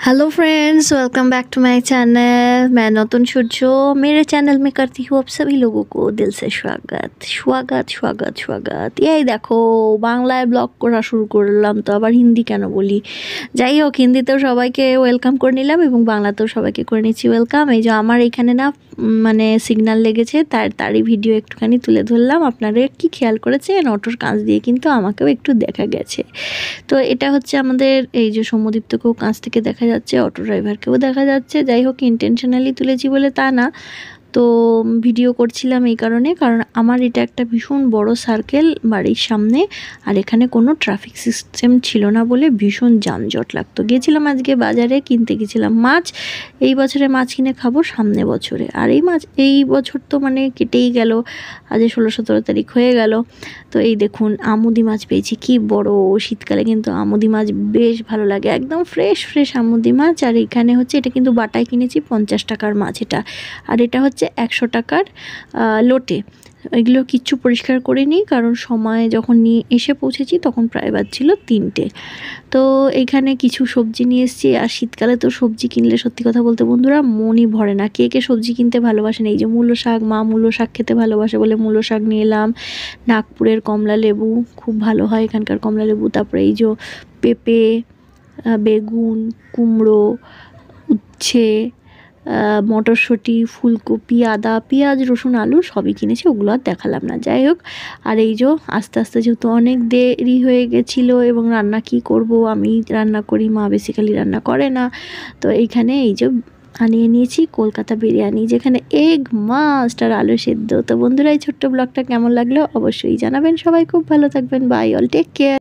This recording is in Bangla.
Hello friends, welcome back to my channel. मैं नतुन सूर्य मेरे चैनल में करती हूँ आप सभी लोगों को दिल से स्वागत स्वागत स्वागत स्वागत। यही देखो বাংলায় ব্লগ করা শুরু করলাম, তো আবার হিন্দি কেন বলি। যাই হোক, হিন্দিতেও সবাইকে ওয়েলকাম করে নিলাম এবং বাংলাতেও সবাইকে করে নিচ্ছি ওয়েলকাম। এই যে আমার এখানে না মানে সিগন্যাল লেগেছে, তারই ভিডিও একটুখানি তুলে ধরলাম। আপনারা কি খেয়াল করেছেন, অটোর কাঁচ দিয়ে কিন্তু আমাকেও একটু দেখা গেছে। তো এটা হচ্ছে আমাদের এই যে সমুদ্রকেও কাছ থেকে দেখা যাচ্ছে, অটো ড্রাইভারকেও দেখা যাচ্ছে। যাই হোক, ইন্টেনশনালি তুলেছি বলে তা না, তো ভিডিও করছিলাম এই কারণে, কারণ আমার এটা একটা ভীষণ বড় সার্কেল বাড়ির সামনে, আর এখানে কোনো ট্রাফিক সিস্টেম ছিল না বলে ভীষণ যানজট লাগতো। গিয়েছিলাম আজকে বাজারে, কিনতে গেছিলাম মাছ। এই বছরে মাছ কিনে খাবো সামনে বছরে, আর এই মাছ এই বছর তো মানে কেটেই গেল, আজ 16-17 তারিখ হয়ে গেল। তো এই দেখুন আমুদি মাছ পেয়েছি, কি বড়। শীতকালে কিন্তু আমুদি মাছ বেশ ভালো লাগে, একদম ফ্রেশ ফ্রেশ আমুদি মাছ। আর এখানে হচ্ছে এটা কিন্তু বাটায় কিনেছি, 50 টাকার মাছ এটা, আর এটা হচ্ছে 100 টাকার লোটে। এগুলো কিচ্ছু পরিষ্কার করে নিই, কারণ সময় যখন নিয়ে এসে পৌঁছেছি তখন প্রায় বাজছিল 3টে। তো এইখানে কিছু সবজি নিয়ে এসেছি, আর শীতকালে তো সবজি কিনলে সত্যি কথা বলতে বন্ধুরা মনই ভরে না। কে কে সবজি কিনতে ভালোবাসেন, এই যে মূলো শাক, মা মূলো শাক খেতে ভালোবাসে বলে মূলো শাক নিয়ে এলাম। নাগপুরের কমলা লেবু খুব ভালো হয়, এখানকার কমলা লেবু। তারপরে এই যে পেঁপে, বেগুন, কুমড়ো, উচ্ছে, মটরশুঁটি, ফুলকপি, আদা, পেঁয়াজ, রসুন, আলু সবই কিনেছি, ওগুলো আর দেখালাম না। যাই হোক, আর এই যে আস্তে আস্তে যেহেতু অনেক দেরি হয়ে গেছিলো, এবং রান্না কি করব, আমি রান্না করি, মা বেসিক্যালি রান্না করে না। তো এইখানে এই যে আনিয়ে নিয়েছি কলকাতা বিরিয়ানি, যেখানে এগ মাস্ট আর আলু সেদ্ধ। তো বন্ধুরা, এই ছোট্ট ব্লগটা কেমন লাগলো অবশ্যই জানাবেন। সবাই খুব ভালো থাকবেন, বাই অল, টেক কেয়ার।